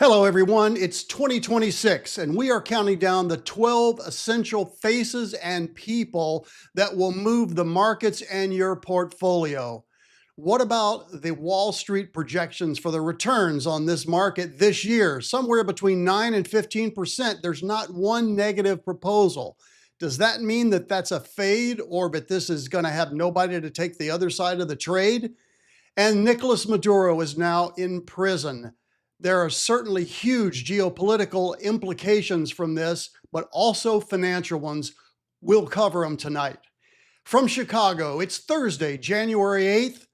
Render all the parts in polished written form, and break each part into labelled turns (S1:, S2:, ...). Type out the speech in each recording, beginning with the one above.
S1: Hello, everyone. It's 2026, and we are counting down the 12 essential faces and people that will move the markets and your portfolio. What about the Wall Street projections for the returns on this market this year? Somewhere between 9 and 15%. There's not one negative proposal. Does that mean that that's a fade, or that this is going to have nobody to take the other side of the trade? And Nicolas Maduro is now in prison. There are certainly huge geopolitical implications from this, but also financial ones. We'll cover them tonight. From Chicago, it's Thursday, January 8th.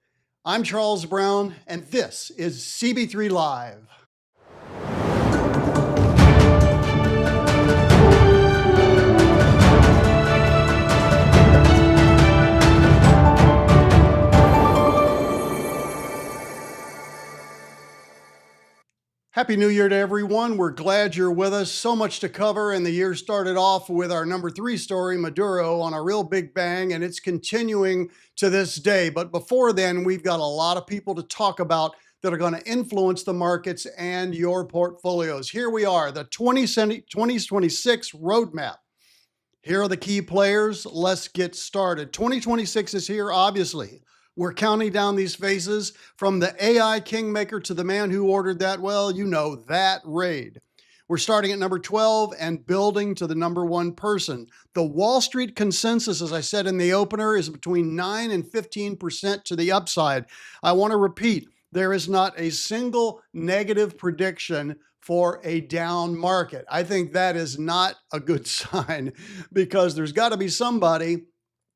S1: I'm Charles Brown, and this is CB3 Live. Happy New Year to everyone. We're glad you're with us. So much to cover, and the year started off with our number 3 story, Maduro, on a real big bang, and it's continuing to this day. But before then, we've got a lot of people to talk about that are going to influence the markets and your portfolios. Here we are, the 2026 roadmap. Here are the key players. Let's get started. 2026 is here, obviously. We're counting down these phases from the AI kingmaker to the man who ordered that, well, you know, that raid. We're starting at number 12 and building to the number 1 person. The Wall Street consensus, as I said in the opener, is between 9 and 15% to the upside. I want to repeat, there is not a single negative prediction for a down market. I think that is not a good sign because there's got to be somebody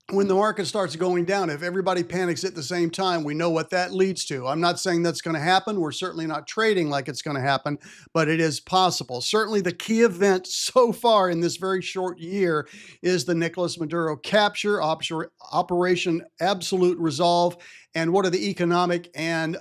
S1: when the market starts going down. If everybody panics at the same time, we know what that leads to. I'm not saying that's going to happen. We're certainly not trading like it's going to happen, but it is possible. Certainly the key event so far in this very short year is the Nicolas Maduro capture, Operation Absolute Resolve, and what are the economic and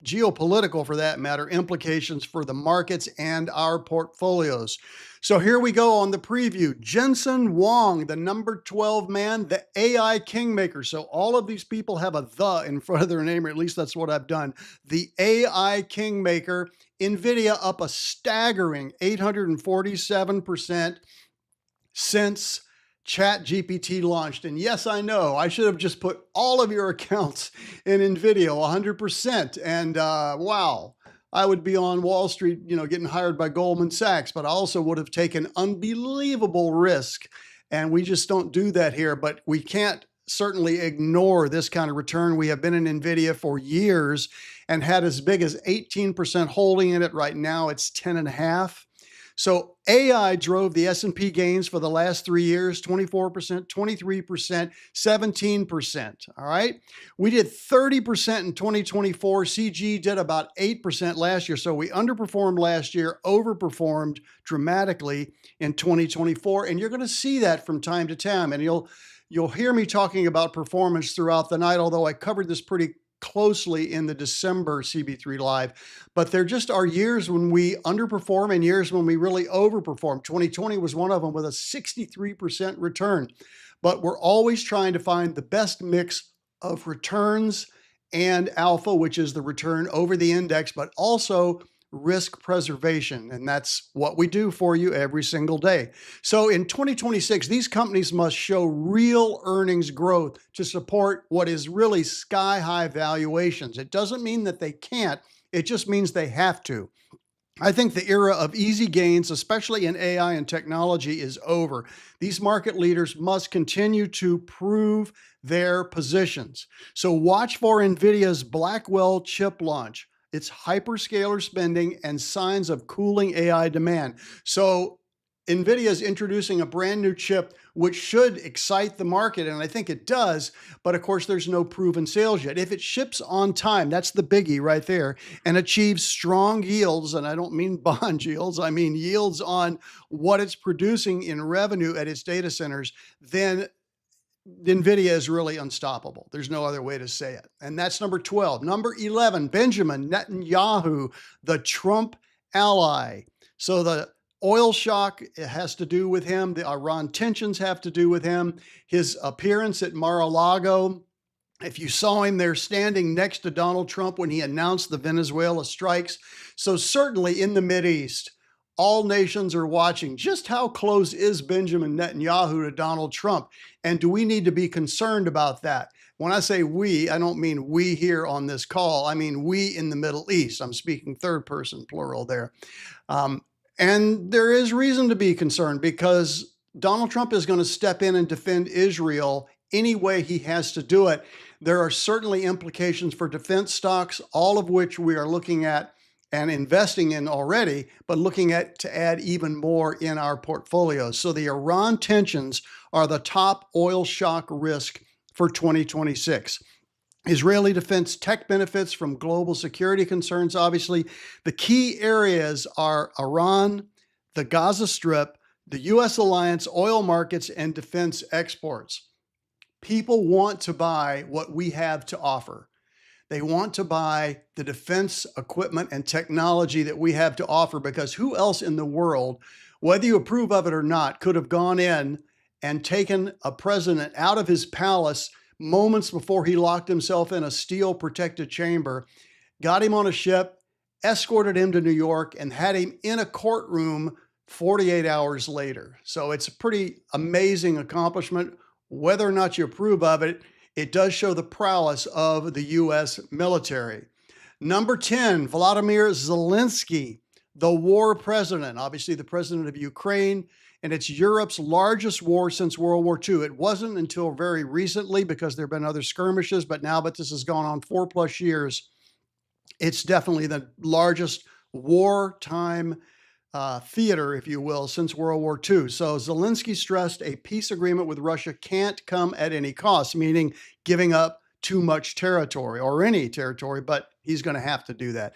S1: geopolitical, for that matter, implications for the markets and our portfolios. So here we go on the preview. Jensen Huang, the number 12 man, the AI kingmaker. So all of these people have a "the" in front of their name, or at least that's what I've done. The AI kingmaker. NVIDIA up a staggering 847% since ChatGPT launched. And yes, I know, I should have just put all of your accounts in NVIDIA 100%. And wow, I would be on Wall Street, you know, getting hired by Goldman Sachs, but I also would have taken unbelievable risk. And we just don't do that here, but we can't certainly ignore this kind of return. We have been in NVIDIA for years and had as big as 18% holding in it. Right now, it's 10.5%. So AI drove the S&P gains for the last 3 years, 24%, 23%, 17%, all right? We did 30% in 2024. CG did about 8% last year. So we underperformed last year, overperformed dramatically in 2024. And you're going to see that from time to time. And you'll hear me talking about performance throughout the night, although I covered this pretty closely in the December CB3 Live, but there just are years when we underperform and years when we really overperform. 2020 was one of them with a 63% return, but we're always trying to find the best mix of returns and alpha, which is the return over the index, but also risk preservation. And that's what we do for you every single day. So in 2026, these companies must show real earnings growth to support what is really sky-high valuations. It doesn't mean that they can't, it just means they have to. I think the era of easy gains, especially in AI and technology, is over. These market leaders must continue to prove their positions. So watch for NVIDIA's Blackwell chip launch. It's hyperscaler spending and signs of cooling AI demand. So NVIDIA is introducing a brand new chip, which should excite the market, and I think it does, but of course there's no proven sales yet. If it ships on time, that's the biggie right there, and achieves strong yields, and I don't mean bond yields, I mean yields on what it's producing in revenue at its data centers, then NVIDIA is really unstoppable. There's no other way to say it. And that's number 12. Number 11, Benjamin Netanyahu, the Trump ally. So the oil shock, it has to do with him. The Iran tensions have to do with him. His appearance at Mar-a-Lago, if you saw him there standing next to Donald Trump when he announced the Venezuela strikes. So certainly in the Mideast, all nations are watching. Just how close is Benjamin Netanyahu to Donald Trump? And do we need to be concerned about that? When I say we, I don't mean we here on this call. I mean we in the Middle East. I'm speaking third person plural there. And there is reason to be concerned because Donald Trump is going to step in and defend Israel any way he has to do it. There are certainly implications for defense stocks, all of which we are looking at and investing in already, but looking at to add even more in our portfolios. So the Iran tensions are the top oil shock risk for 2026. Israeli defense tech benefits from global security concerns, obviously. The key areas are Iran, the Gaza Strip, the U.S. alliance, oil markets, and defense exports. People want to buy what we have to offer. They want to buy the defense equipment and technology that we have to offer, because who else in the world, whether you approve of it or not, could have gone in and taken a president out of his palace moments before he locked himself in a steel protected chamber, got him on a ship, escorted him to New York, and had him in a courtroom 48 hours later. So it's a pretty amazing accomplishment. Whether or not you approve of it, it does show the prowess of the U.S. military. Number 10, Volodymyr Zelensky, the war president, obviously the president of Ukraine, and it's Europe's largest war since World War II. It wasn't until very recently, because there have been other skirmishes, but now that this has gone on 4+ years, it's definitely the largest wartime theater, if you will, since World War II. So Zelensky stressed a peace agreement with Russia can't come at any cost, meaning giving up too much territory or any territory, but he's going to have to do that.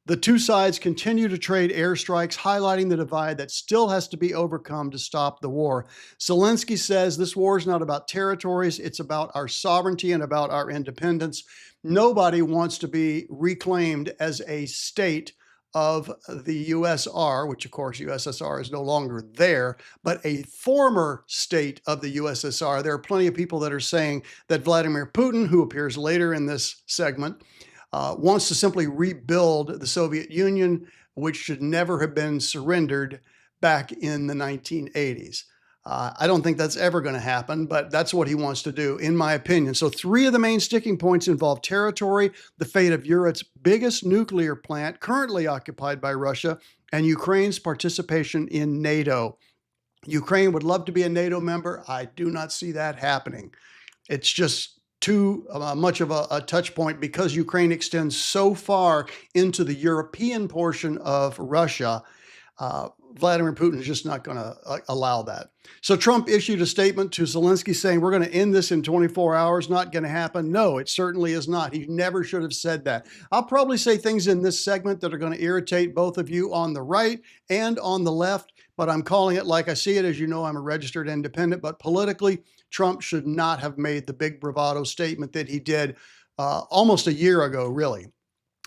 S1: The two sides continue to trade airstrikes, highlighting the divide that still has to be overcome to stop the war. Zelensky says this war is not about territories, it's about our sovereignty and about our independence. Nobody wants to be reclaimed as a state of the USR, which of course USSR is no longer there, but a former state of the USSR. There are plenty of people that are saying that Vladimir Putin, who appears later in this segment, wants to simply rebuild the Soviet Union, which should never have been surrendered back in the 1980s. I don't think that's ever going to happen, but that's what he wants to do, in my opinion. So 3 of the main sticking points involve territory, the fate of Europe's biggest nuclear plant currently occupied by Russia, and Ukraine's participation in NATO. Ukraine would love to be a NATO member. I do not see that happening. It's just too much of a touch point, because Ukraine extends so far into the European portion of Russia. Vladimir Putin is just not going to allow that. So Trump issued a statement to Zelensky saying, we're going to end this in 24 hours. Not going to happen. No, it certainly is not. He never should have said that. I'll probably say things in this segment that are going to irritate both of you on the right and on the left, but I'm calling it like I see it. As you know, I'm a registered independent, but politically, Trump should not have made the big bravado statement that he did almost a year ago, really.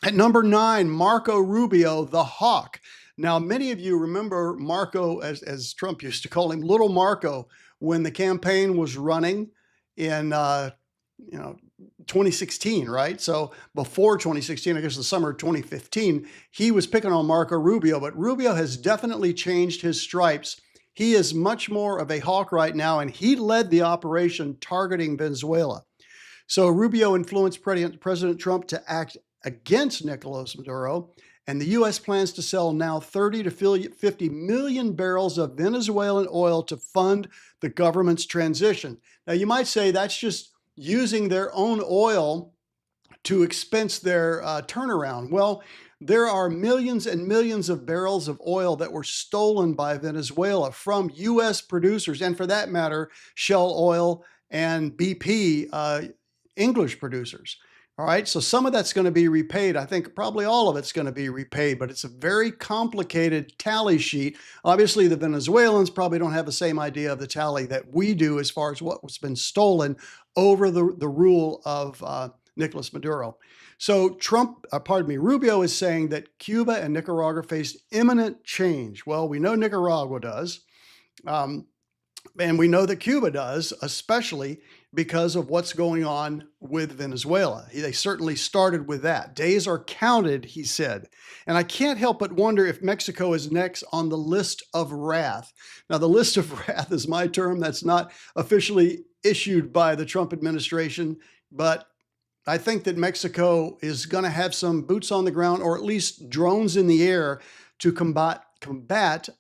S1: At number 9, Marco Rubio, the hawk. Now, many of you remember Marco, as Trump used to call him, Little Marco, when the campaign was running in 2016, right? So before 2016, I guess the summer of 2015, he was picking on Marco Rubio, but Rubio has definitely changed his stripes. He is much more of a hawk right now, and he led the operation targeting Venezuela. So Rubio influenced President Trump to act against Nicolas Maduro, and the U.S. plans to sell now 30 to 50 million barrels of Venezuelan oil to fund the government's transition. Now, you might say that's just using their own oil to expense their turnaround. Well, there are millions and millions of barrels of oil that were stolen by Venezuela from U.S. producers, and for that matter, Shell Oil and BP, English producers. All right, so some of that's going to be repaid. I think probably all of it's going to be repaid, but it's a very complicated tally sheet. Obviously, the Venezuelans probably don't have the same idea of the tally that we do as far as what's been stolen over the rule of Nicolas Maduro. So Rubio is saying that Cuba and Nicaragua face imminent change. Well, we know Nicaragua does, and we know that Cuba does, especially because of what's going on with Venezuela. They certainly started with that. Days are counted, he said. And I can't help but wonder if Mexico is next on the list of wrath. Now, the list of wrath is my term. That's not officially issued by the Trump administration, but I think that Mexico is going to have some boots on the ground, or at least drones in the air, to combat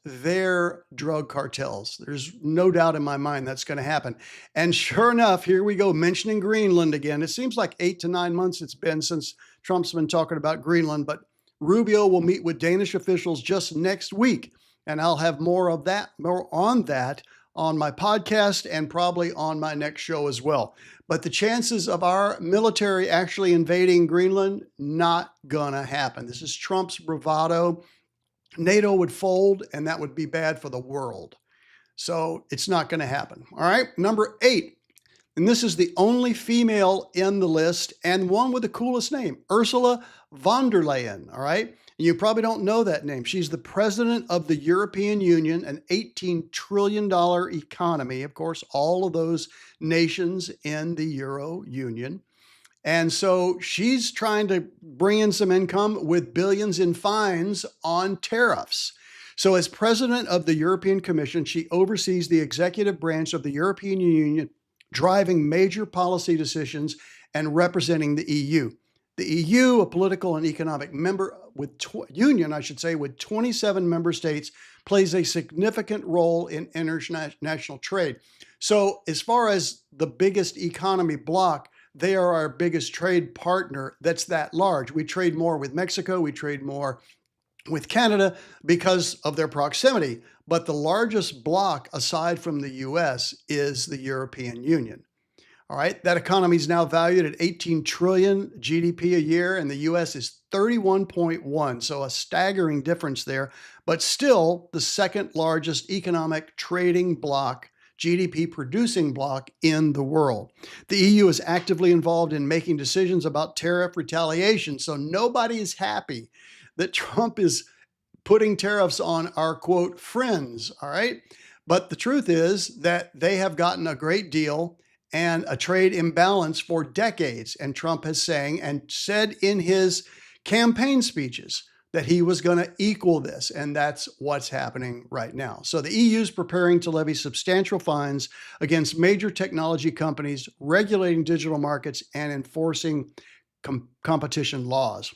S1: their drug cartels. There's no doubt in my mind that's going to happen. And sure enough, here we go, mentioning Greenland again. It seems like 8 to 9 months it's been since Trump's been talking about Greenland, but Rubio will meet with Danish officials just next week. And I'll have more on that on my podcast and probably on my next show as well. But the chances of our military actually invading Greenland, not gonna happen. This is Trump's bravado. NATO would fold, and that would be bad for the world. So it's not going to happen. All right. Number 8, And this is the only female in the list and one with the coolest name, Ursula von der Leyen. All right. You probably don't know that name. She's the president of the European Union, an $18 trillion economy. Of course, all of those nations in the Euro Union. And so she's trying to bring in some income with billions in fines on tariffs. So, as president of the European Commission, she oversees the executive branch of the European Union, driving major policy decisions and representing the EU. The EU, a political and economic member with union, I should say, with 27 member states, plays a significant role in international trade. So, as far as the biggest economy bloc, they are our biggest trade partner that's that large. We trade more with Mexico, we trade more with Canada because of their proximity. But the largest bloc, aside from the US, is the European Union. All right, that economy is now valued at 18 trillion GDP a year, and the US is 31.1. So a staggering difference there, but still the second largest economic trading bloc, GDP producing bloc in the world. The EU is actively involved in making decisions about tariff retaliation. So nobody is happy that Trump is putting tariffs on our quote friends. All right. But the truth is that they have gotten a great deal and a trade imbalance for decades. And Trump has saying and said in his campaign speeches that he was going to equal this. And that's what's happening right now. So the EU is preparing to levy substantial fines against major technology companies, regulating digital markets and enforcing competition laws.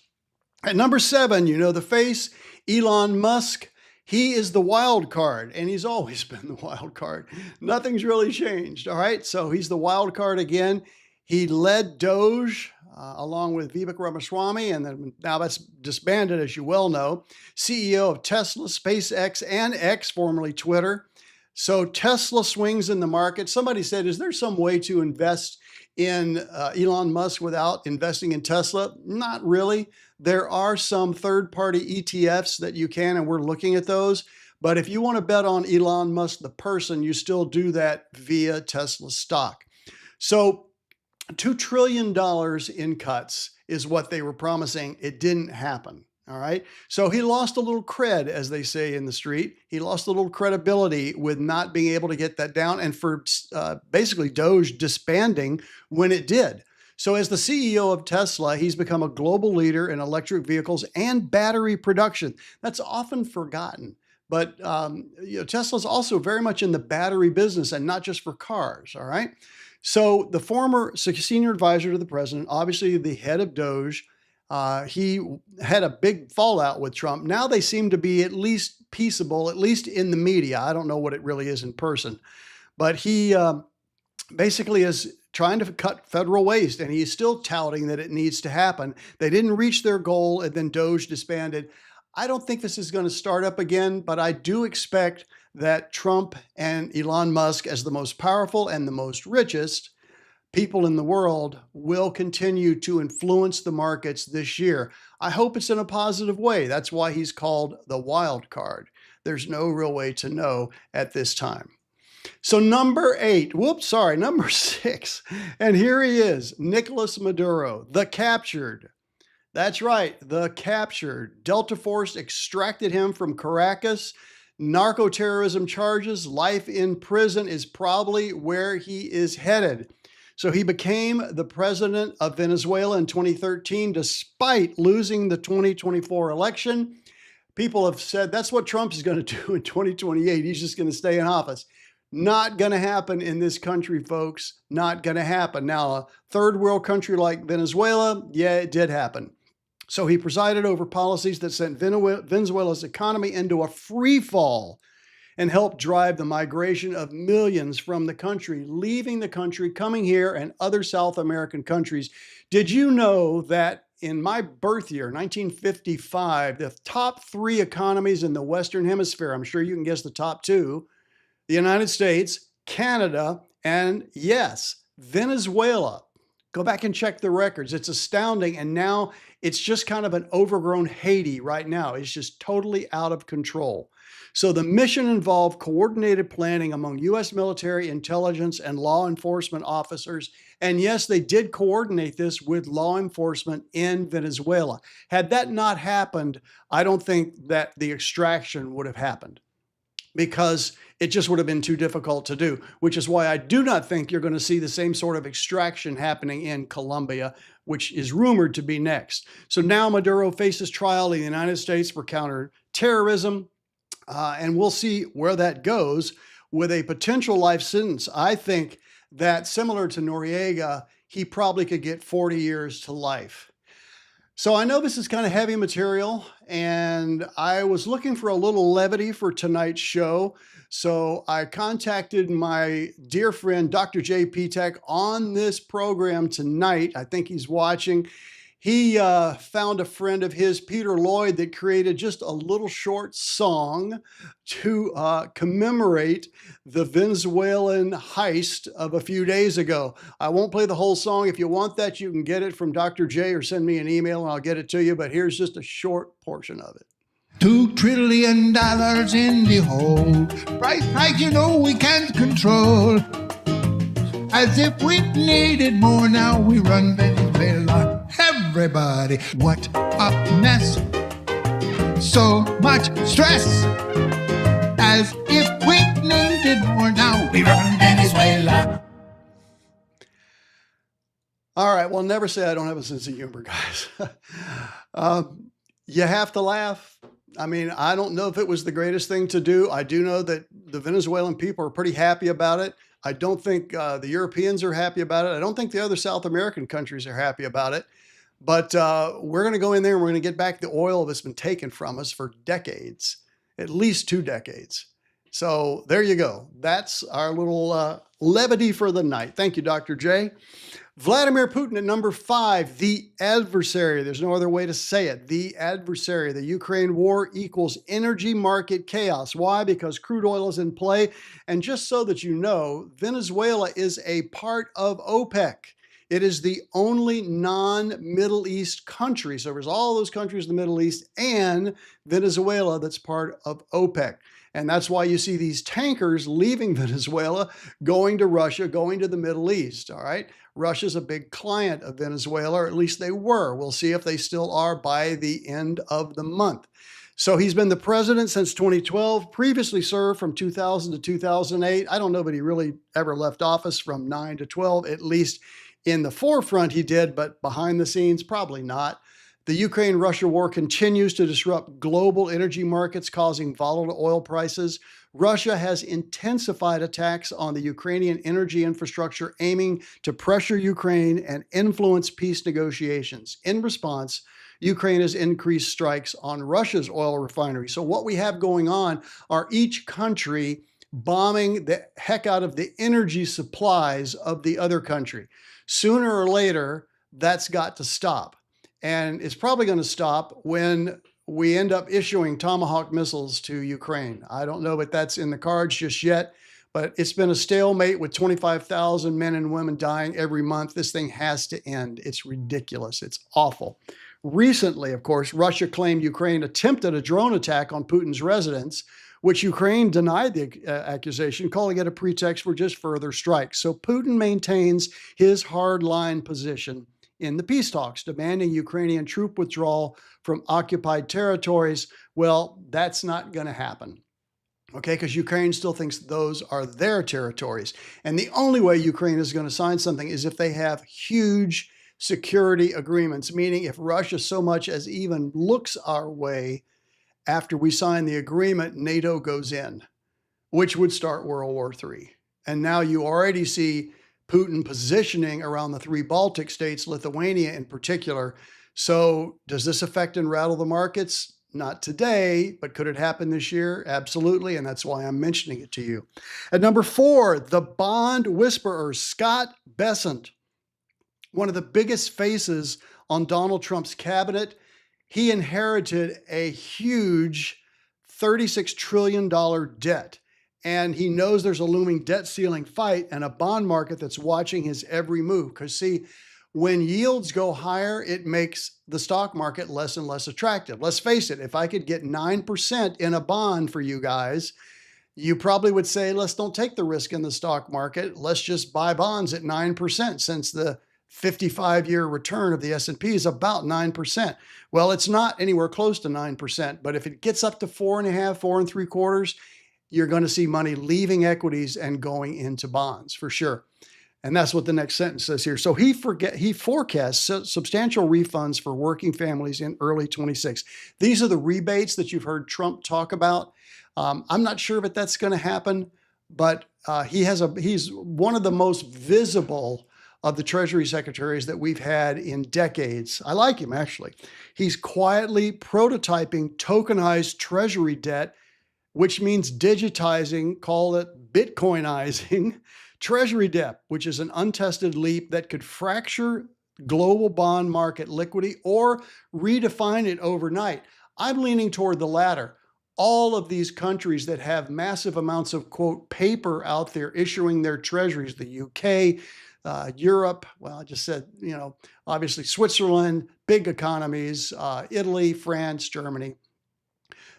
S1: At number 7, you know the face, Elon Musk. He is the wild card, and he's always been the wild card. Nothing's really changed, all right? So he's the wild card again. He led Doge along with Vivek Ramaswamy, and then now that's disbanded, as you well know. CEO of Tesla, SpaceX, and X, formerly Twitter. So Tesla swings in the market. Somebody said, is there some way to invest in Elon Musk without investing in Tesla? Not really. There are some third-party ETFs that you can, and we're looking at those. But if you want to bet on Elon Musk, the person, you still do that via Tesla stock. So $2 trillion in cuts is what they were promising. It didn't happen. All right. So he lost a little cred, as they say in the street. He lost a little credibility with not being able to get that down and for basically Doge disbanding when it did. So as the CEO of Tesla, he's become a global leader in electric vehicles and battery production. That's often forgotten. But Tesla's also very much in the battery business and not just for cars. All right. So the former senior advisor to the president, obviously the head of Doge, he had a big fallout with Trump. Now they seem to be at least peaceable, at least in the media. I don't know what it really is in person, but he basically is trying to cut federal waste, and he's still touting that it needs to happen. They didn't reach their goal, and then Doge disbanded. I don't think this is going to start up again, but I do expect that Trump and Elon Musk, as the most powerful and the most richest people in the world, will continue to influence the markets this year. I hope it's in a positive way. That's why he's called the wild card. There's no real way to know at this time. So number 6, and here he is, Nicolas Maduro, the captured. That's right, the captured. Delta Force extracted him from Caracas. Narco-terrorism charges, life in prison is probably where he is headed. So he became the president of Venezuela in 2013, despite losing the 2024 election. People have said that's what Trump is going to do in 2028. He's just going to stay in office. Not going to happen in this country, folks. Not going to happen. Now, a third world country like Venezuela, yeah, it did happen. So he presided over policies that sent Venezuela's economy into a free fall and helped drive the migration of millions from the country, leaving the country, coming here, and other South American countries. Did you know that in my birth year, 1955, the top 3 economies in the Western Hemisphere, I'm sure you can guess the top 2, the United States, Canada, and yes, Venezuela. Go back and check the records. It's astounding. And now it's just kind of an overgrown Haiti right now. It's just totally out of control. So the mission involved coordinated planning among U.S. military, intelligence, and law enforcement officers. And yes, they did coordinate this with law enforcement in Venezuela. Had that not happened, I don't think that the extraction would have happened, because it just would have been too difficult to do, which is why I do not think you're going to see the same sort of extraction happening in Colombia, which is rumored to be next. So now Maduro faces trial in the United States for counterterrorism, and we'll see where that goes with a potential life sentence. I think that, similar to Noriega, he probably could get 40 years to life. So I know this is kind of heavy material, and I was looking for a little levity for tonight's show. So I contacted my dear friend, Dr. J. Tech, on this program tonight. I think he's watching. He found a friend of his, Peter Lloyd, that created just a little short song to commemorate the Venezuelan heist of a few days ago. I won't play the whole song. If you want that, you can get it from Dr. J or send me an email and I'll get it to you. But here's just a short portion of it.
S2: $2 trillion in the hole. Price hike, you know we can't control. As if we needed more, now we run Venezuela. Everybody, what a mess. So much stress. As if we needed more, now we run Venezuela.
S1: All right, well, never say I don't have a sense of humor, guys. You have to laugh. I mean, I don't know if it was the greatest thing to do. I do know that the Venezuelan people are pretty happy about it. I don't think the Europeans are happy about it. I don't think the other South American countries are happy about it. But we're going to go in there and we're going to get back the oil that's been taken from us for decades, at least 2 decades. So there you go. That's our little levity for the night. Thank you, Dr. J. Vladimir Putin at number 5, the adversary. There's no other way to say it. The adversary. The Ukraine war equals energy market chaos. Why? Because crude oil is in play. And just so that you know, Venezuela is a part of OPEC. It is the only non-Middle East country. So there's all those countries in the Middle East and Venezuela that's part of OPEC. And that's why you see these tankers leaving Venezuela, going to Russia, going to the Middle East, all right? Russia's a big client of Venezuela, or at least they were. We'll see if they still are by the end of the month. So he's been the president since 2012, previously served from 2000 to 2008. I don't know that he really ever left office from 9 to 12, at least in the forefront he did, but behind the scenes, probably not. The Ukraine-Russia war continues to disrupt global energy markets, causing volatile oil prices. Russia has intensified attacks on the Ukrainian energy infrastructure, aiming to pressure Ukraine and influence peace negotiations. In response, Ukraine has increased strikes on Russia's oil refineries. So what we have going on are each country bombing the heck out of the energy supplies of the other country. Sooner or later, that's got to stop. And it's probably going to stop when we end up issuing Tomahawk missiles to Ukraine. I don't know if that's in the cards just yet, but it's been a stalemate with 25,000 men and women dying every month. This thing has to end. It's ridiculous. It's awful. Recently, of course, Russia claimed Ukraine attempted a drone attack on Putin's residence, which Ukraine denied the accusation, calling it a pretext for just further strikes. So Putin maintains his hardline position in the peace talks, demanding Ukrainian troop withdrawal from occupied territories. Well, that's not going to happen, okay, because Ukraine still thinks those are their territories. And the only way Ukraine is going to sign something is if they have huge security agreements, meaning if Russia so much as even looks our way after we sign the agreement, NATO goes in, which would start World War III. And now you already see Putin positioning around the 3 Baltic states, Lithuania in particular. So does this affect and rattle the markets? Not today, but could it happen this year? Absolutely, and that's why I'm mentioning it to you. At number 4, the bond whisperer, Scott Bessent, one of the biggest faces on Donald Trump's cabinet. He inherited a huge $36 trillion debt. And he knows there's a looming debt ceiling fight and a bond market that's watching his every move. Because see, When yields go higher, it makes the stock market less and less attractive. Let's face it, if I could get 9% in a bond for you guys, you probably would say, let's don't take the risk in the stock market. Let's just buy bonds at 9%, since the 55-year return of the S&P is about 9%. Well, it's not anywhere close to 9%, but if it gets up to 4.5, 4.75, you're going to see money leaving equities and going into bonds for sure. And that's what the next sentence says here. So he forecasts substantial refunds for working families in early 26. These are the rebates that you've heard Trump talk about. I'm not sure if that's going to happen, but he's one of the most visible of the Treasury secretaries that we've had in decades. I like him, actually. He's quietly prototyping tokenized Treasury debt, which means digitizing, call it Bitcoinizing, Treasury debt, which is an untested leap that could fracture global bond market liquidity or redefine it overnight. I'm leaning toward the latter. All of these countries that have massive amounts of, quote, paper out there issuing their treasuries, the UK, Europe, well, I just said, obviously Switzerland, big economies, Italy, France, Germany,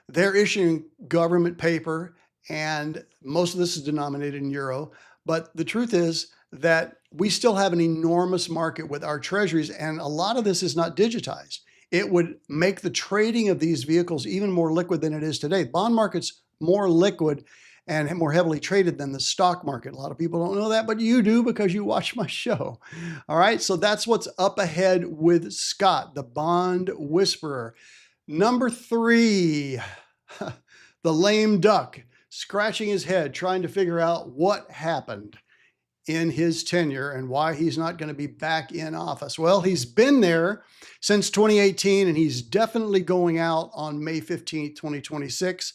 S1: they're issuing government paper, and most of this is denominated in euro. But the truth is that we still have an enormous market with our treasuries, and a lot of this is not digitized. It would make the trading of these vehicles even more liquid than it is today. The bond market's more liquid and more heavily traded than the stock market. A lot of people don't know that, but you do because you watch my show. All right, so that's what's up ahead with Scott, the bond whisperer. Number 3, the lame duck, scratching his head, trying to figure out what happened in his tenure and why he's not going to be back in office. Well, he's been there since 2018, and he's definitely going out on May 15th, 2026.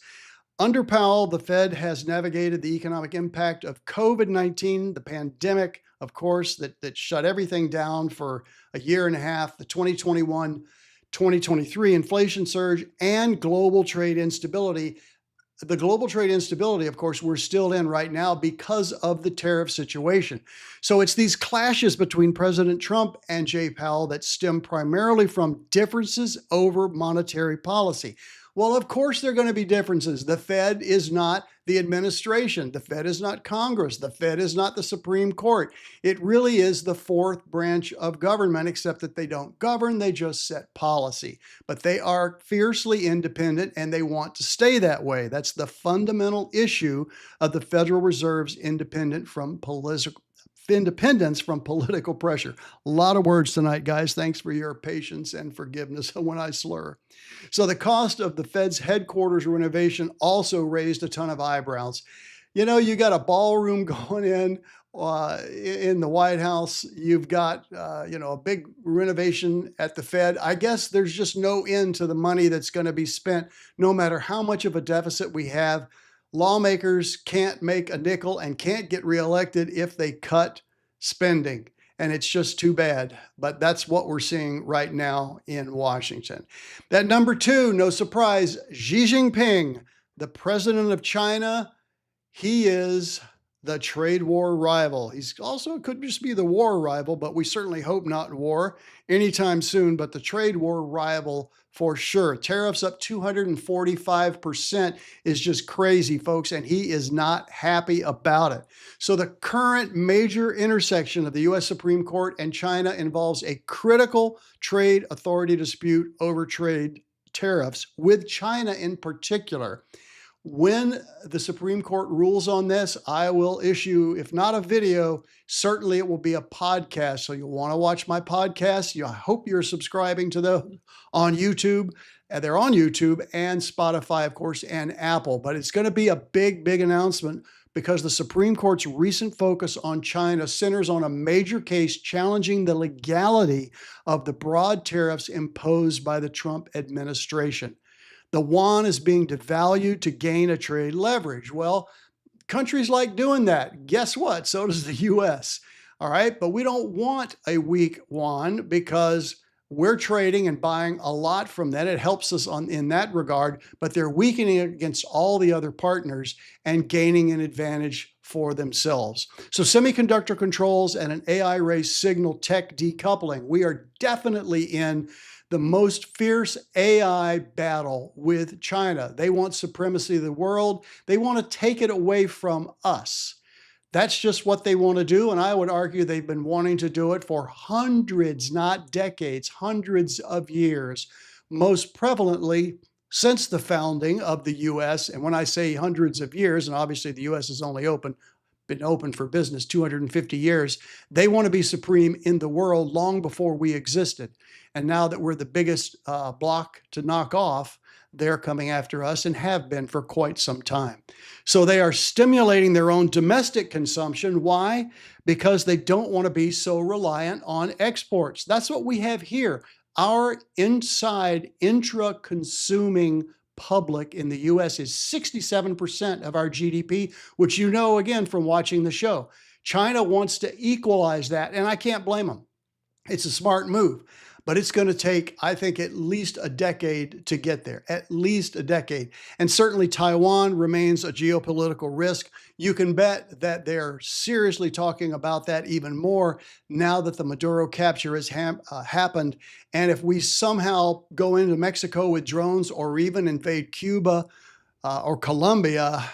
S1: Under Powell, the Fed has navigated the economic impact of COVID-19, the pandemic, of course, that shut everything down for a year and a half, the 2021-2023 inflation surge, and global trade instability. The global trade instability, of course, we're still in right now because of the tariff situation. So it's these clashes between President Trump and Jay Powell that stem primarily from differences over monetary policy. Well, of course, there are going to be differences. The Fed is not the administration. The Fed is not Congress. The Fed is not the Supreme Court. It really is the fourth branch of government, except that they don't govern, they just set policy. But they are fiercely independent, and they want to stay that way. That's the fundamental issue of the Federal Reserve's independence from political pressure. A lot of words tonight, guys. Thanks for your patience and forgiveness when I slur. So the cost of the Fed's headquarters renovation also raised a ton of eyebrows. You got a ballroom going in the White House. You've got, a big renovation at the Fed. I guess there's just no end to the money that's going to be spent, no matter how much of a deficit we have. Lawmakers can't make a nickel and can't get reelected if they cut spending. And it's just too bad. But that's what we're seeing right now in Washington. That number 2, no surprise, Xi Jinping, the president of China. He is the trade war rival. He's also could just be the war rival, but we certainly hope not war anytime soon, but the trade war rival for sure. Tariffs up 245% is just crazy, folks, and he is not happy about it. So the current major intersection of the U.S. Supreme Court and China involves a critical trade authority dispute over trade tariffs with China in particular. When the Supreme Court rules on this, I will issue, if not a video, certainly it will be a podcast. So you'll want to watch my podcast. I hope you're subscribing to them on YouTube. They're on YouTube and Spotify, of course, and Apple. But it's going to be a big, big announcement because the Supreme Court's recent focus on China centers on a major case challenging the legality of the broad tariffs imposed by the Trump administration. The yuan is being devalued to gain a trade leverage. Well, countries like doing that. Guess what? So does the U.S. All right. But we don't want a weak yuan because We're trading and buying a lot from that. It helps us in that regard, but they're weakening against all the other partners and gaining an advantage for themselves. So semiconductor controls and an AI race signal tech decoupling. We are definitely in the most fierce AI battle with China. They want supremacy of the world. They want to take it away from us. That's just what they want to do. And I would argue they've been wanting to do it for hundreds, not decades, hundreds of years, most prevalently since the founding of the US. And when I say hundreds of years, and obviously the US has only been open for business 250 years, they want to be supreme in the world long before we existed. And now that we're the biggest block to knock off, they're coming after us and have been for quite some time. So they are stimulating their own domestic consumption. Why? Because they don't want to be so reliant on exports. That's what we have here. Our inside intra-consuming public in the US is 67% of our GDP, which you know, again, from watching the show. China wants to equalize that, and I can't blame them. It's a smart move, but it's going to take, I think, at least a decade to get there, at least a decade. And certainly Taiwan remains a geopolitical risk. You can bet that they're seriously talking about that even more now that the Maduro capture has happened. And if we somehow go into Mexico with drones or even invade Cuba or Colombia,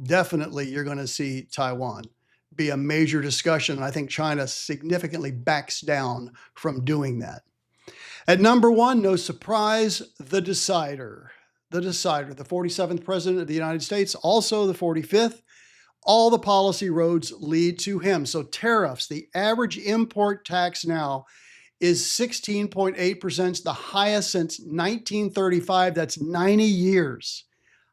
S1: definitely you're going to see Taiwan be a major discussion. And I think China significantly backs down from doing that. At number one, no surprise, the decider, the 47th president of the United States, also the 45th. All the policy roads lead to him. So tariffs, the average import tax now is 16.8%, the highest since 1935. That's 90 years.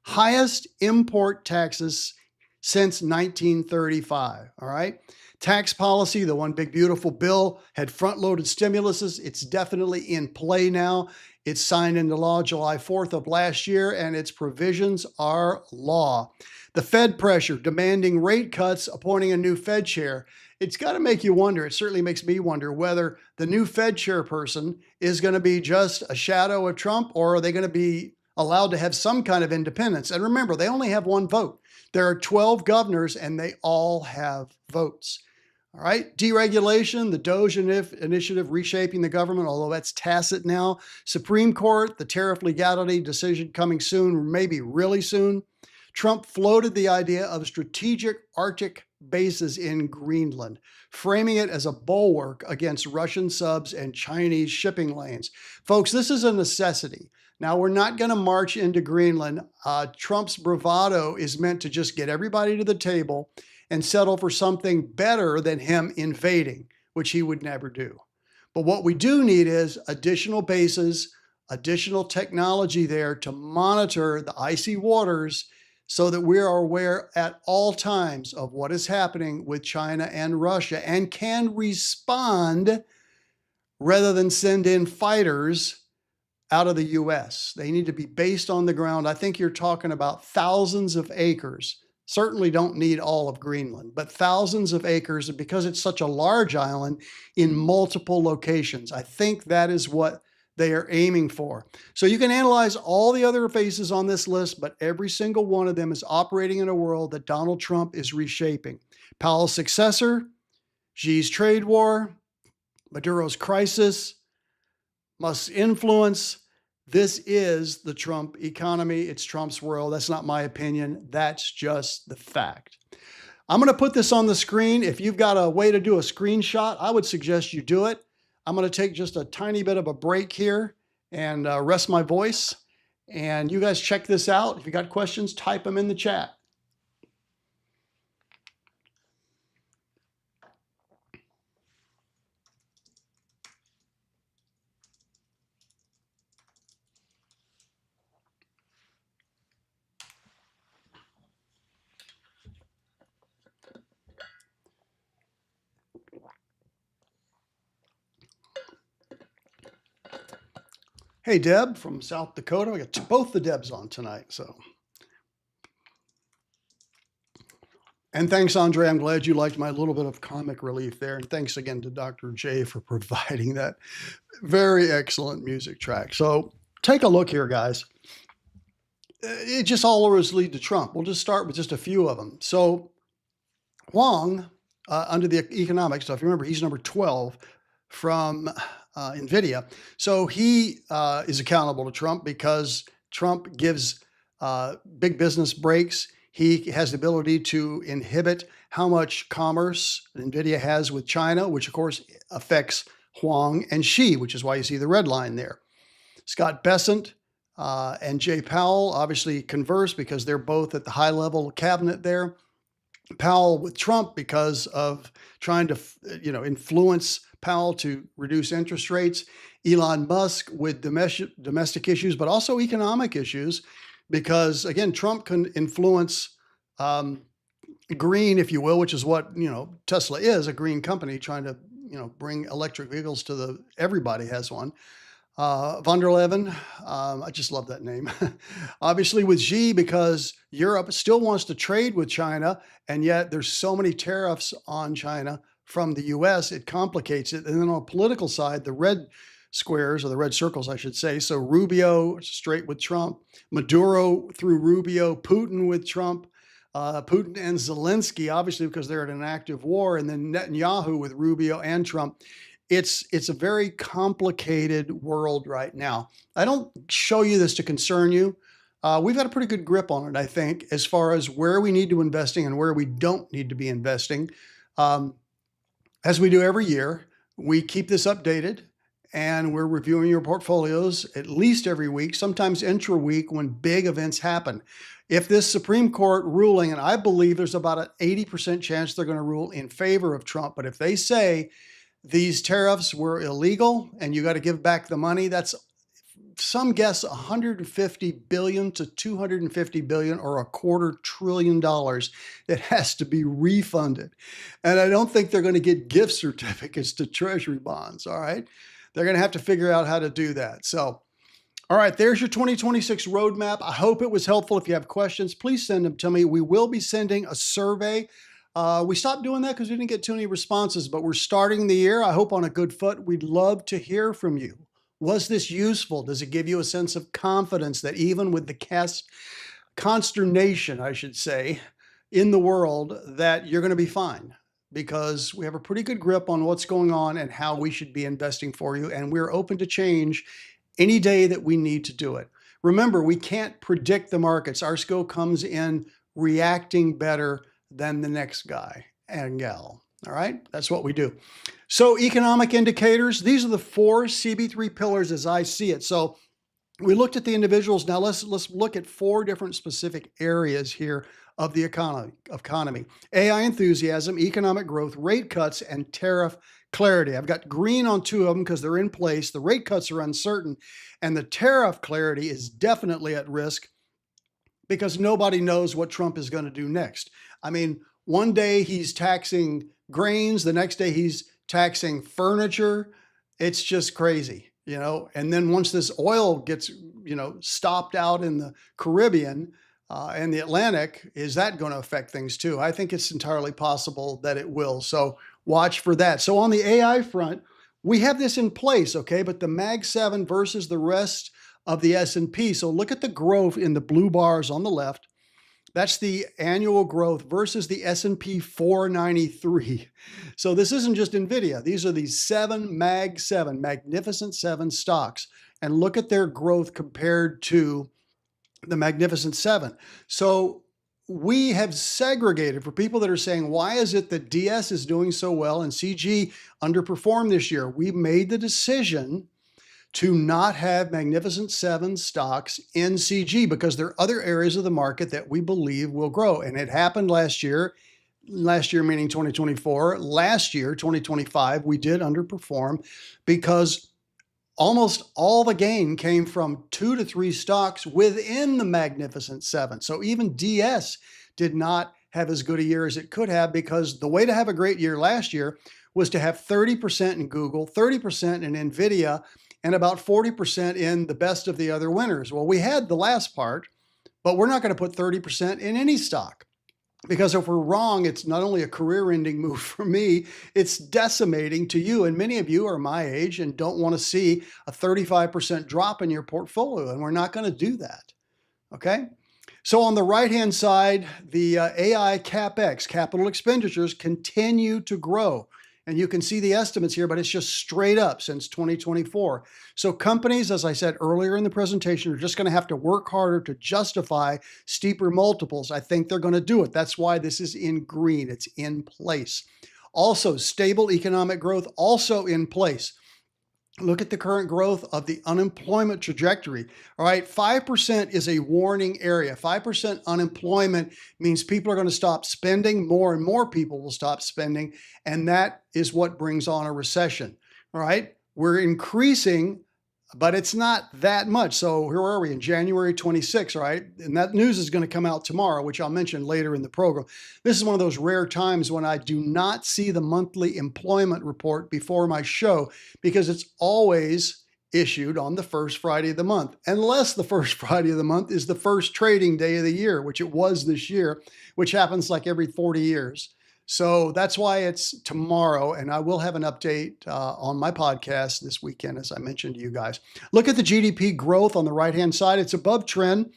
S1: Highest import taxes since 1935, all right? Tax policy, the one big beautiful bill, had front-loaded stimuluses. It's definitely in play now. It's signed into law July 4th of last year, and its provisions are law. The Fed pressure, demanding rate cuts, appointing a new Fed chair. It's got to make you wonder, it certainly makes me wonder, whether the new Fed chairperson is going to be just a shadow of Trump, or are they going to be allowed to have some kind of independence? And remember, they only have one vote. There are 12 governors, and they all have votes. All right, deregulation, the DOGE initiative reshaping the government, although that's tacit now. Supreme Court, the tariff legality decision coming soon, maybe really soon. Trump floated the idea of strategic Arctic bases in Greenland, framing it as a bulwark against Russian subs and Chinese shipping lanes. Folks, this is a necessity. Now, we're not going to march into Greenland. Trump's bravado is meant to just get everybody to the table and settle for something better than him invading, which he would never do. But what we do need is additional bases, additional technology there to monitor the icy waters so that we are aware at all times of what is happening with China and Russia and can respond rather than send in fighters out of the US. They need to be based on the ground. I think you're talking about thousands of acres. Certainly don't need all of Greenland, but thousands of acres, and because it's such a large island, in multiple locations. I think that is what they are aiming for. So you can analyze all the other faces on this list, but every single one of them is operating in a world that Donald Trump is reshaping. Powell's successor, Xi's trade war, Maduro's crisis, Musk's influence. This is the Trump economy. It's Trump's world. That's not my opinion. That's just the fact. I'm going to put this on the screen. If you've got a way to do a screenshot, I would suggest you do it. I'm going to take just a tiny bit of a break here and rest my voice. And you guys check this out. If you got questions, type them in the chat. Hey, Deb from South Dakota. We got both the Debs on tonight. So And thanks, Andre. I'm glad you liked my little bit of comic relief there. And thanks again to Dr. J for providing that very excellent music track. So take a look here, guys. It just all always lead to Trump. We'll just start with just a few of them. So Huang, under the economic stuff, remember he's number 12 from NVIDIA. So he is accountable to Trump because Trump gives big business breaks. He has the ability to inhibit how much commerce NVIDIA has with China, which of course affects Huang and Xi, which is why you see the red line there. Scott Bessent and Jay Powell obviously converse because they're both at the high level cabinet there. Powell with Trump because of trying to, influence Powell to reduce interest rates. Elon Musk with domestic issues, but also economic issues, because again, Trump can influence green, if you will, which is what, Tesla is, a green company trying to, bring electric vehicles to everybody has one. Von der Leyen, I just love that name. Obviously with Xi, because Europe still wants to trade with China, and yet there's so many tariffs on China from the US, it complicates it. And then on the political side, the red squares, or the red circles, I should say. So Rubio straight with Trump, Maduro through Rubio, Putin with Trump, Putin and Zelensky, obviously because they're in an active war, and then Netanyahu with Rubio and Trump. It's a very complicated world right now. I don't show you this to concern you. We've got a pretty good grip on it, I think, as far as where we need to investing and where we don't need to be investing. As we do every year, we keep this updated, and we're reviewing your portfolios at least every week, sometimes intra-week when big events happen. If this Supreme Court ruling, and I believe there's about an 80% chance they're going to rule in favor of Trump, but if they say these tariffs were illegal and you got to give back the money, that's some guess $150 billion to $250 billion, or $250 billion that has to be refunded. And I don't think they're going to get gift certificates to treasury bonds. All right. They're going to have to figure out how to do that. So, all right, there's your 2026 roadmap. I hope it was helpful. If you have questions, please send them to me. We will be sending a survey. We stopped doing that because we didn't get too many responses, but we're starting the year, I hope, on a good foot. We'd love to hear from you. Was this useful? Does it give you a sense of confidence that even with the consternation, I should say, in the world, that you're going to be fine? Because we have a pretty good grip on what's going on and how we should be investing for you. And we're open to change any day that we need to do it. Remember, we can't predict the markets. Our skill comes in reacting better than the next guy and gal. All right, that's what we do. So economic indicators, these are the 4 CB3 pillars as I see it. So we looked at the individuals. Now let's look at 4 different specific areas here of the economy. AI enthusiasm, economic growth, rate cuts, and tariff clarity. I've got green on 2 of them because they're in place. The rate cuts are uncertain, and the tariff clarity is definitely at risk because nobody knows what Trump is going to do next. I mean, one day he's taxing grains, the next day he's taxing furniture. It's just crazy, And then once this oil gets, stopped out in the Caribbean and the Atlantic, is that going to affect things too? I think it's entirely possible that it will. So watch for that. So on the AI front, we have this in place, okay? But the Mag 7 versus the rest of the S&P. So look at the growth in the blue bars on the left. That's the annual growth versus the S&P 493. So this isn't just NVIDIA. These are these 7 Mag 7, Magnificent 7 stocks. And look at their growth compared to the Magnificent 7. So we have segregated for people that are saying, why is it that DS is doing so well and CG underperformed this year? We made the decision to not have Magnificent 7 stocks in CG because there are other areas of the market that we believe will grow. And it happened last year meaning 2024. Last year, 2025, we did underperform because almost all the gain came from 2 to 3 stocks within the Magnificent 7. So even DS did not have as good a year as it could have, because the way to have a great year last year was to have 30% in Google, 30% in NVIDIA, and about 40% in the best of the other winners. Well, we had the last part, but we're not going to put 30% in any stock. Because if we're wrong, it's not only a career-ending move for me, it's decimating to you. And many of you are my age and don't want to see a 35% drop in your portfolio, and we're not going to do that. Okay? So on the right-hand side, the AI CapEx, capital expenditures, continue to grow. And you can see the estimates here, but it's just straight up since 2024. So companies, as I said earlier in the presentation, are just going to have to work harder to justify steeper multiples. I think they're going to do it. That's why this is in green. It's in place. Also, stable economic growth also in place. Look at the current growth of the unemployment trajectory. All right, 5% is a warning area. 5% unemployment means people are going to stop spending. More and more people will stop spending, and that is what brings on a recession. All right, we're increasing, but it's not that much. So here are we in January 26, right? And that news is going to come out tomorrow, which I'll mention later in the program. This is one of those rare times when I do not see the monthly employment report before my show, because it's always issued on the first Friday of the month, unless the first Friday of the month is the first trading day of the year, which it was this year, which happens like every 40 years. So that's why it's tomorrow, and I will have an update on my podcast this weekend, as I mentioned to you guys. Look at the GDP growth on the right-hand side. It's above trend.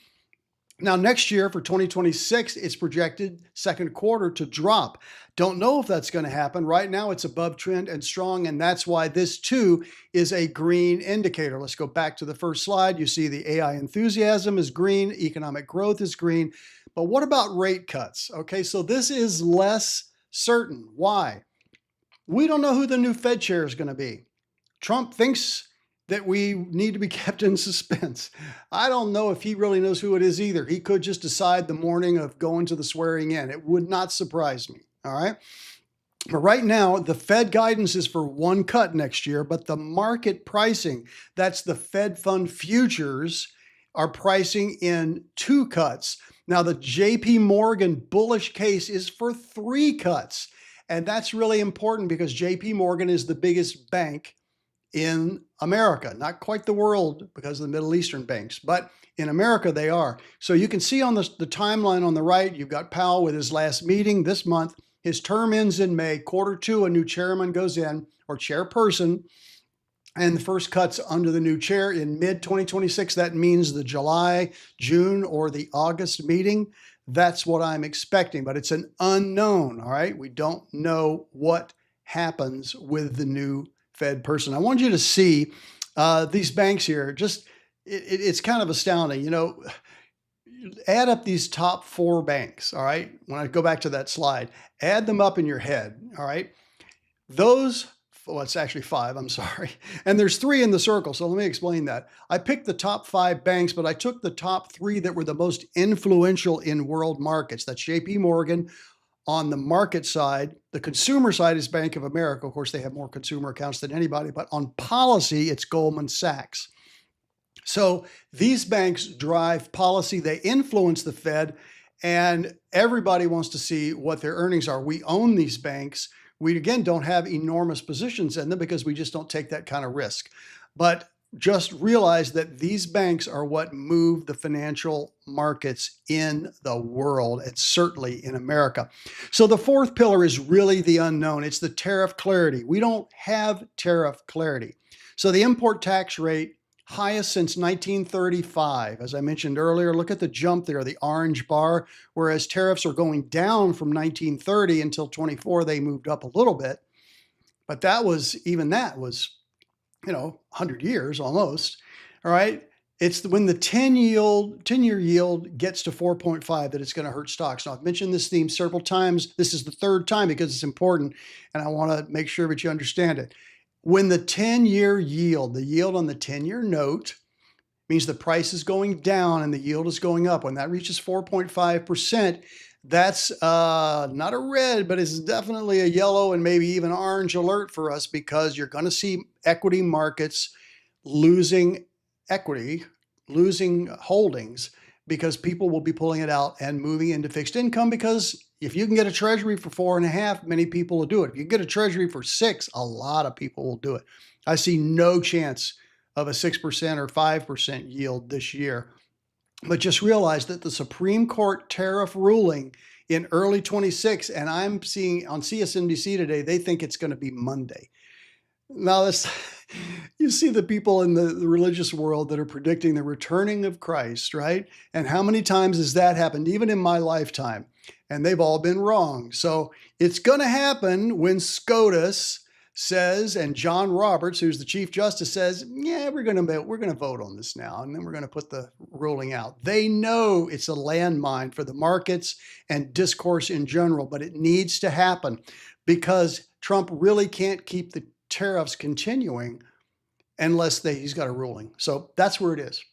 S1: Now, next year for 2026, it's projected second quarter to drop. Don't know if that's going to happen. Right now, it's above trend and strong, and that's why this too is a green indicator. Let's go back to the first slide. You see the AI enthusiasm is green, economic growth is green. But what about rate cuts? Okay, so this is less certain. Why? We don't know who the new Fed chair is going to be. Trump thinks that we need to be kept in suspense. I don't know if he really knows who it is either. He could just decide the morning of going to the swearing in. It would not surprise me. All right. But right now, the Fed guidance is for one cut next year, but the market pricing, that's the Fed fund futures, are pricing in 2 cuts. Now, the JP Morgan bullish case is for 3 cuts. And that's really important because JP Morgan is the biggest bank in America, not quite the world because of the Middle Eastern banks, but in America they are. So you can see on the timeline on the right, you've got Powell with his last meeting this month. His term ends in May. Quarter 2, a new chairman goes in, or chairperson, and the first cuts under the new chair in mid-2026. That means the July, June, or the August meeting. That's what I'm expecting, but it's an unknown, all right? We don't know what happens with the new Fed person. I want you to see these banks here. It's kind of astounding. You know, add up these top 4 banks, all right? When I go back to that slide, add them up in your head, all right? Well, it's actually 5, I'm sorry. And there's 3 in the circle, so let me explain that. I picked the top 5 banks, but I took the top 3 that were the most influential in world markets. That's JP Morgan on the market side. The consumer side is Bank of America. Of course, they have more consumer accounts than anybody, but on policy, it's Goldman Sachs. So these banks drive policy. They influence the Fed, and everybody wants to see what their earnings are. We own these banks. We, again, don't have enormous positions in them because we just don't take that kind of risk. But just realize that these banks are what move the financial markets in the world, and certainly in America. So the 4th pillar is really the unknown. It's the tariff clarity. We don't have tariff clarity. So the import tax rate, highest since 1935. As I mentioned earlier, look at the jump there, the orange bar, whereas tariffs are going down from 1930 until 24, they moved up a little bit. But that was 100 years almost. All right. It's when the 10-year yield gets to 4.5 that it's going to hurt stocks. Now, I've mentioned this theme several times. This is the 3rd time because it's important, and I want to make sure that you understand it. When the 10-year yield, the yield on the 10-year note, means the price is going down and the yield is going up. When that reaches 4.5%, that's not a red, but it's definitely a yellow and maybe even orange alert for us, because you're going to see equity markets losing equity, losing holdings, because people will be pulling it out and moving into fixed income. Because if you can get a treasury for 4.5, many people will do it. If you get a treasury for 6, a lot of people will do it. I see no chance of a 6% or 5% yield this year. But just realize that the Supreme Court tariff ruling in early 26. And I'm seeing on CSNBC today, they think it's going to be Monday. Now, this, you see the people in the religious world that are predicting the returning of Christ, right? And how many times has that happened, even in my lifetime? And they've all been wrong. So it's going to happen when SCOTUS says, and John Roberts, who's the Chief Justice, says, yeah, we're going to vote on this now, and then we're going to put the ruling out. They know it's a landmine for the markets and discourse in general, but it needs to happen because Trump really can't keep the tariffs continuing unless he's got a ruling. So that's where it is.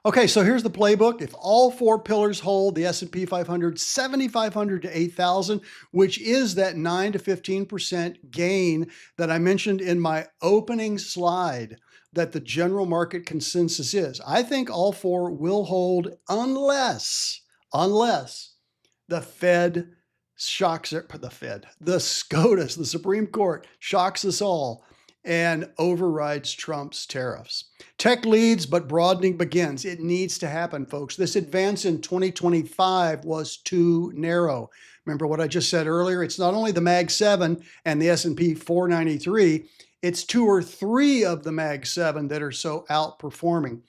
S1: Okay, so here's the playbook. If all four pillars hold, the S&P 500, 7,500 to 8,000, which is that 9 to 15% gain that I mentioned in my opening slide that the general market consensus is. I think all four will hold unless the Fed shocks the SCOTUS, the Supreme Court shocks us all and overrides Trump's tariffs. Tech leads, but broadening begins. It needs to happen, folks. This advance in 2025 was too narrow. Remember what I just said earlier? It's not only the Mag 7 and the S&P 493, it's 2 or 3 of the Mag 7 that are so outperforming.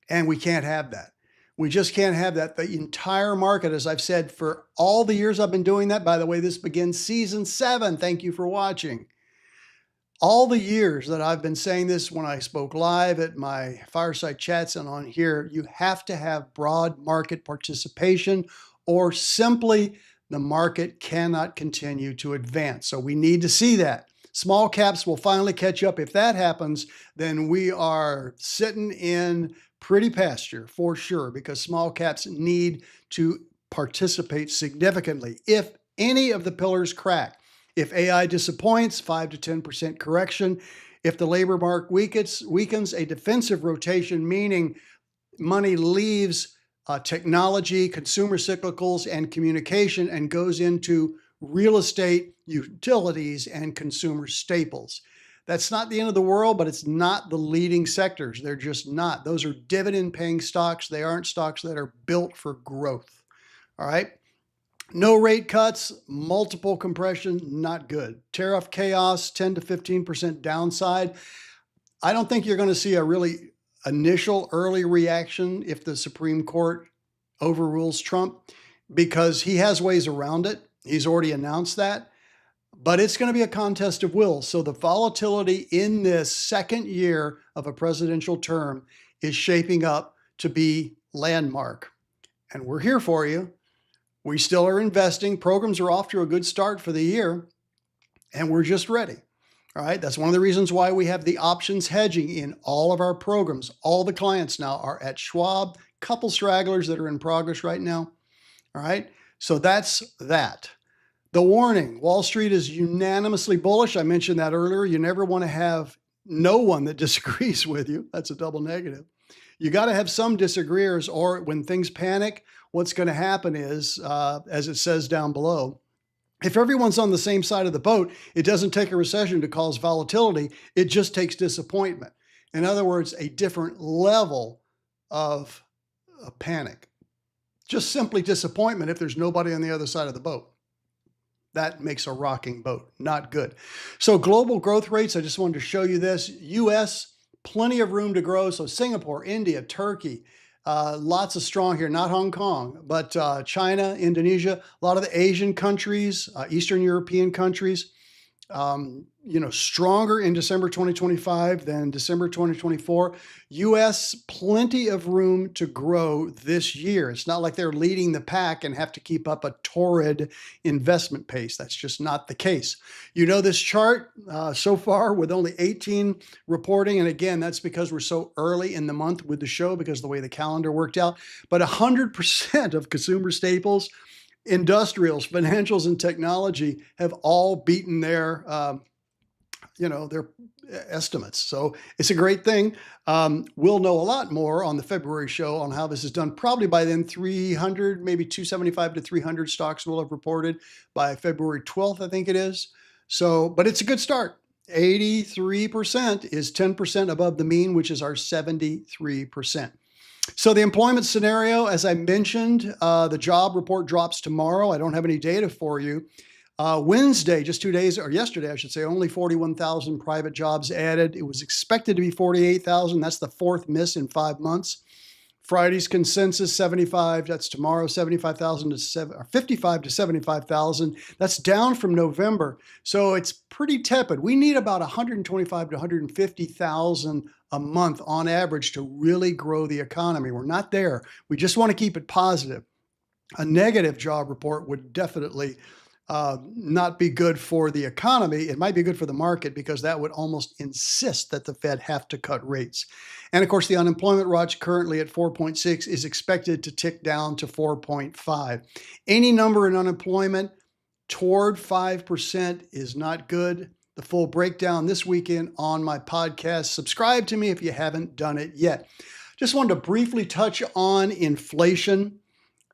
S1: And we can't have that. We just can't have that. The entire market, as I've said for all the years I've been doing that, by the way, this begins season 7. Thank you for watching. All the years that I've been saying this when I spoke live at my fireside chats and on here, you have to have broad market participation or simply the market cannot continue to advance. So we need to see that. Small caps will finally catch up. If that happens, then we are sitting in pretty pasture for sure, because small caps need to participate significantly. If any of the pillars crack, if AI disappoints, 5 to 10% correction. If the labor market weakens, a defensive rotation, meaning money leaves technology, consumer cyclicals, and communication and goes into real estate, utilities, and consumer staples. That's not the end of the world, but it's not the leading sectors. They're just not. Those are dividend-paying stocks. They aren't stocks that are built for growth. All right? No rate cuts, multiple compression, not good. Tariff chaos, 10 to 15% downside. I don't think you're going to see a really initial early reaction if the Supreme Court overrules Trump, because he has ways around it. He's already announced that. But it's going to be a contest of wills. So the volatility in this second year of a presidential term is shaping up to be landmark. And we're here for you. We still are investing. Programs are off to a good start for the year, and we're just ready. All right. That's one of the reasons why we have the options hedging in all of our programs. All the clients now are at Schwab, couple stragglers that are in progress right now. All right. So that's that. The warning, Wall Street is unanimously bullish. I mentioned that earlier. You never want to have no one that disagrees with you. That's a double negative. You got to have some disagreeers, or when things panic, what's going to happen is, as it says down below, if everyone's on the same side of the boat, it doesn't take a recession to cause volatility. It just takes disappointment. In other words, a different level of panic. Just simply disappointment if there's nobody on the other side of the boat. That makes a rocking boat. Not good. So global growth rates, I just wanted to show you this. US, plenty of room to grow. So Singapore, India, Turkey, lots of strong here, not Hong Kong, but China, Indonesia, a lot of the Asian countries, Eastern European countries, stronger in December 2025 than December 2024. US, plenty of room to grow this year. It's not like they're leading the pack and have to keep up a torrid investment pace. That's just not the case. You know this chart so far with only 18 reporting. And again, that's because we're so early in the month with the show because of the way the calendar worked out. But 100% of consumer staples, industrials, financials, and technology have all beaten their estimates. So it's a great thing. We'll know a lot more on the February show on how this is done. Probably by then, 300, maybe 275 to 300 stocks will have reported by February 12th, I think it is. So, but it's a good start. 83% is 10% above the mean, which is our 73%. So the employment scenario, as I mentioned, the job report drops tomorrow. I don't have any data for you. Wednesday, just 2 days, or yesterday, I should say, only 41,000 private jobs added. It was expected to be 48,000. That's the fourth miss in 5 months. Friday's consensus 75. That's tomorrow, 75,000 to 55 to 75,000. That's down from November. So it's pretty tepid. We need about 125 to 150,000 a month on average to really grow the economy. We're not there. We just want to keep it positive. A negative job report would definitely not be good for the economy. It might be good for the market because that would almost insist that the Fed have to cut rates. And of course, the unemployment rate currently at 4.6 is expected to tick down to 4.5. Any number in unemployment toward 5% is not good. The full breakdown this weekend on my podcast. Subscribe to me if you haven't done it yet. Just wanted to briefly touch on inflation.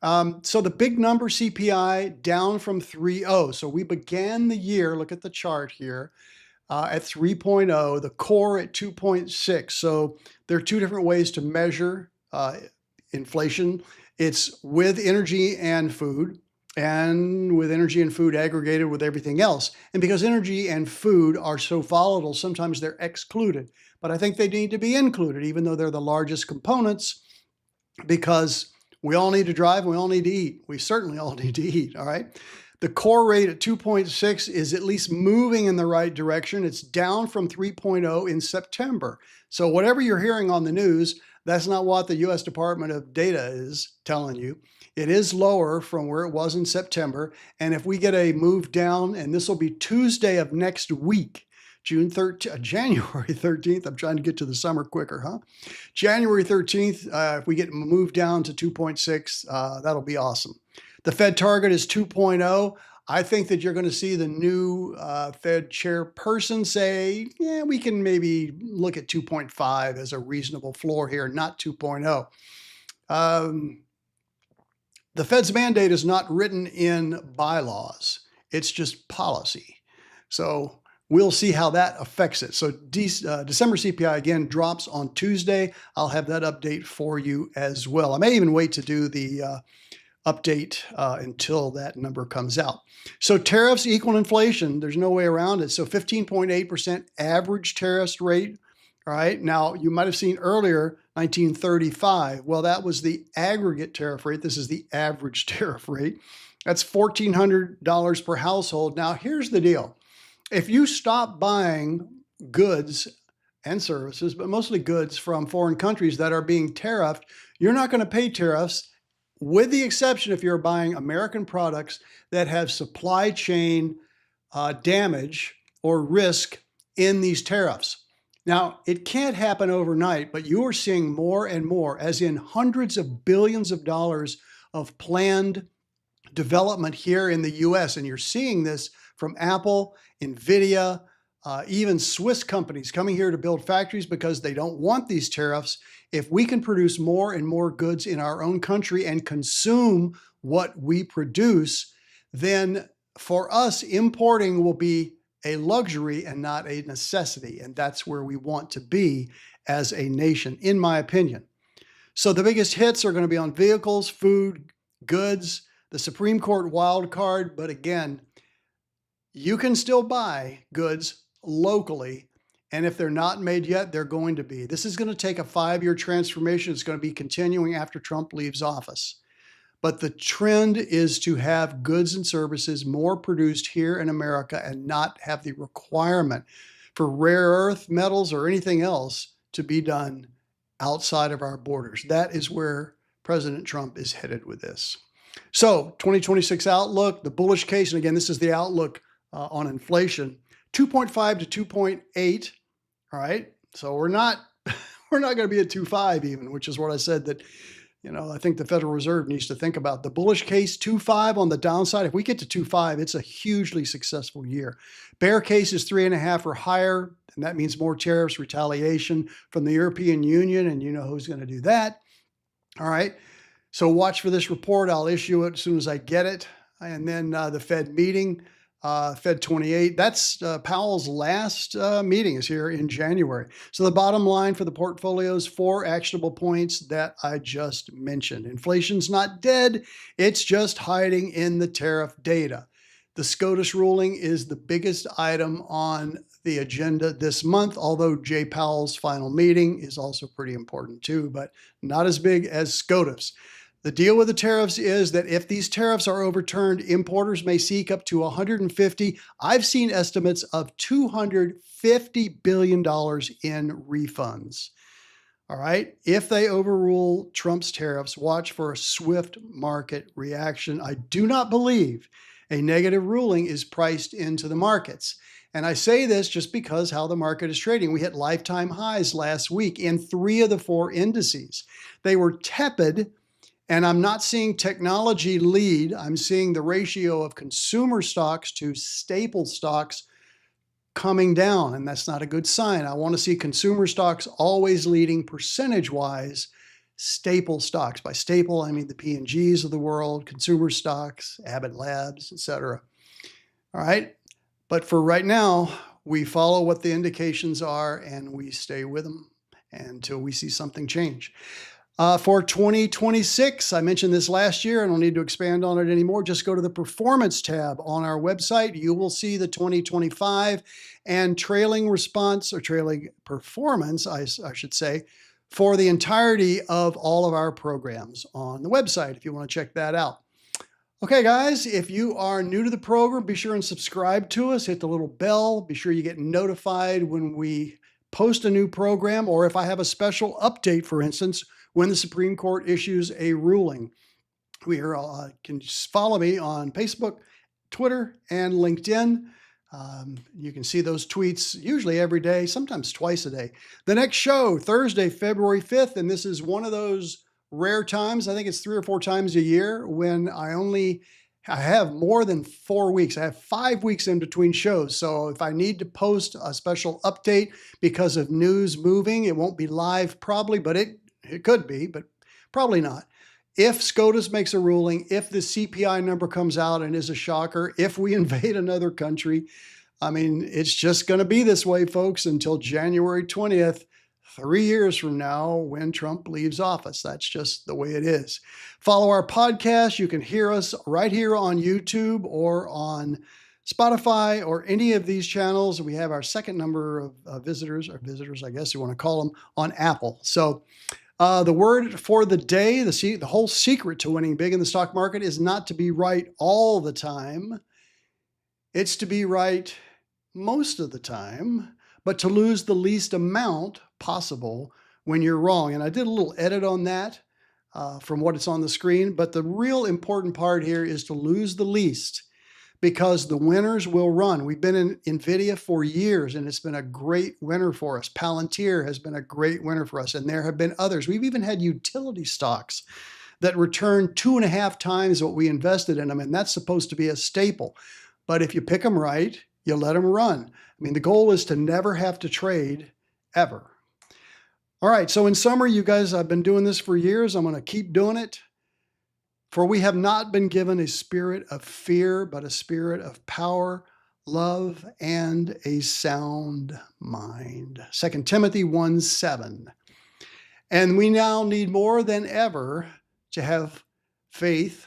S1: So the big number CPI down from 3.0. So we began the year, look at the chart here, at 3.0, the core at 2.6. So there are two different ways to measure inflation. It's with energy and food, and with energy and food aggregated with everything else. And because energy and food are so volatile, sometimes they're excluded. But I think they need to be included, even though they're the largest components, because we all need to drive, we all need to eat. We certainly all need to eat, all right? The core rate at 2.6 is at least moving in the right direction. It's down from 3.0 in September. So whatever you're hearing on the news, that's not what the U.S. Department of Data is telling you. It is lower from where it was in September. And if we get a move down, and this will be Tuesday of next week, January 13th. I'm trying to get to the summer quicker, huh? January 13th, if we get moved down to 2.6, that'll be awesome. The Fed target is 2.0. I think that you're going to see the new Fed chairperson say, yeah, we can maybe look at 2.5 as a reasonable floor here, not 2.0. The Fed's mandate is not written in bylaws. It's just policy. So we'll see how that affects it. So December CPI again drops on Tuesday. I'll have that update for you as well. I may even wait to do the update until that number comes out. So tariffs equal inflation. There's no way around it. So 15.8% average tariff rate. All right. Now, you might have seen earlier 1935. Well, that was the aggregate tariff rate. This is the average tariff rate. That's $1,400 per household. Now, here's the deal. If you stop buying goods and services, but mostly goods from foreign countries that are being tariffed, you're not going to pay tariffs, with the exception if you're buying American products that have supply chain damage or risk in these tariffs. Now, it can't happen overnight, but you are seeing more and more, as in hundreds of billions of dollars of planned development here in the US. And you're seeing this from Apple, NVIDIA, even Swiss companies coming here to build factories because they don't want these tariffs. If we can produce more and more goods in our own country and consume what we produce, then for us, importing will be a luxury and not a necessity. And that's where we want to be as a nation, in my opinion. So the biggest hits are going to be on vehicles, food, goods, the Supreme Court wild card. But again, you can still buy goods locally. And if they're not made yet, they're going to be. This is going to take a 5-year transformation. It's going to be continuing after Trump leaves office. But the trend is to have goods and services more produced here in America and not have the requirement for rare earth metals or anything else to be done outside of our borders. That is where President Trump is headed with this. So 2026 outlook, the bullish case, and again, this is the outlook on inflation, 2.5 to 2.8. All right. So we're not going to be at 2.5 even, which is what I said that, I think the Federal Reserve needs to think about. The bullish case, 2.5 on the downside. If we get to 2.5, it's a hugely successful year. Bear case is 3.5 or higher, and that means more tariffs, retaliation from the European Union, and you know who's going to do that. All right. So watch for this report. I'll issue it as soon as I get it. And then the Fed meeting. Fed 28. That's Powell's last meeting is here in January. So the bottom line for the portfolios, 4 actionable points that I just mentioned. Inflation's not dead. It's just hiding in the tariff data. The SCOTUS ruling is the biggest item on the agenda this month, although Jay Powell's final meeting is also pretty important too, but not as big as SCOTUS. The deal with the tariffs is that if these tariffs are overturned, importers may seek up to 150, I've seen estimates of $250 billion in refunds. All right. If they overrule Trump's tariffs, watch for a swift market reaction. I do not believe a negative ruling is priced into the markets. And I say this just because how the market is trading. We hit lifetime highs last week in 3 of the 4 indices. They were tepid. And I'm not seeing technology lead. I'm seeing the ratio of consumer stocks to staple stocks coming down, and that's not a good sign. I want to see consumer stocks always leading percentage-wise staple stocks. By staple, I mean the P&Gs of the world, consumer stocks, Abbott Labs, etc. All right. But for right now, we follow what the indications are and we stay with them until we see something change. For 2026, I mentioned this last year. I don't need to expand on it anymore. Just go to the performance tab on our website. You will see the 2025 and trailing response or trailing performance, I should say, for the entirety of all of our programs on the website if you want to check that out. Okay, guys, if you are new to the program, be sure and subscribe to us. Hit the little bell. Be sure you get notified when we post a new program or if I have a special update, for instance, when the Supreme Court issues a ruling. You can follow me on Facebook, Twitter, and LinkedIn. You can see those tweets usually every day, sometimes twice a day. The next show, Thursday, February 5th, and this is one of those rare times, I think it's 3 or 4 times a year, when I have more than 4 weeks. I have 5 weeks in between shows. So if I need to post a special update because of news moving, it won't be live probably, but it could be, but probably not. If SCOTUS makes a ruling, if the CPI number comes out and is a shocker, if we invade another country, I mean, it's just going to be this way, folks, until January 20th, 3 years from now when Trump leaves office. That's just the way it is. Follow our podcast. You can hear us right here on YouTube or on Spotify or any of these channels. We have our second number of visitors, I guess you want to call them, on Apple. So the word for the day, the whole secret to winning big in the stock market is not to be right all the time. It's to be right most of the time, but to lose the least amount possible when you're wrong. And I did a little edit on that from what it's on the screen. But the real important part here is to lose the least, because the winners will run. We've been in NVIDIA for years, and it's been a great winner for us. Palantir has been a great winner for us, and there have been others. We've even had utility stocks that return 2.5 times what we invested in them, and that's supposed to be a staple. But if you pick them right, you let them run. I mean, the goal is to never have to trade, ever. All right, so in summary, you guys, I've been doing this for years. I'm going to keep doing it. For we have not been given a spirit of fear, but a spirit of power, love, and a sound mind. 2 Timothy 1:7. And we now need more than ever to have faith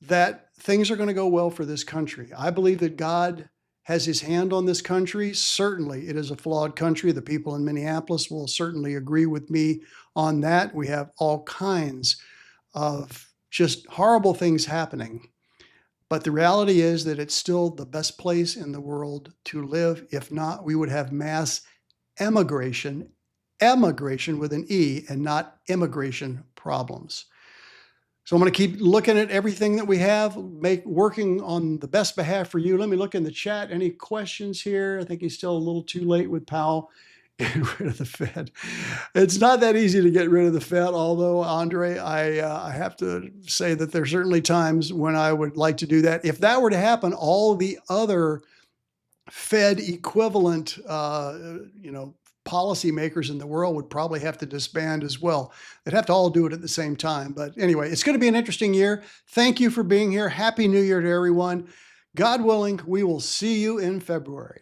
S1: that things are going to go well for this country. I believe that God has his hand on this country. Certainly, it is a flawed country. The people in Minneapolis will certainly agree with me on that. We have all kinds of just horrible things happening. But the reality is that it's still the best place in the world to live. If not, we would have mass emigration with an E and not immigration problems. So I'm going to keep looking at everything that we have, working on the best behalf for you. Let me look in the chat. Any questions here? I think he's still a little too late with Powell. Get rid of the Fed. It's not that easy to get rid of the Fed, although, Andre, I have to say that there's certainly times when I would like to do that. If that were to happen, all the other Fed equivalent, policymakers in the world would probably have to disband as well. They'd have to all do it at the same time. But anyway, it's going to be an interesting year. Thank you for being here. Happy New Year to everyone. God willing, we will see you in February.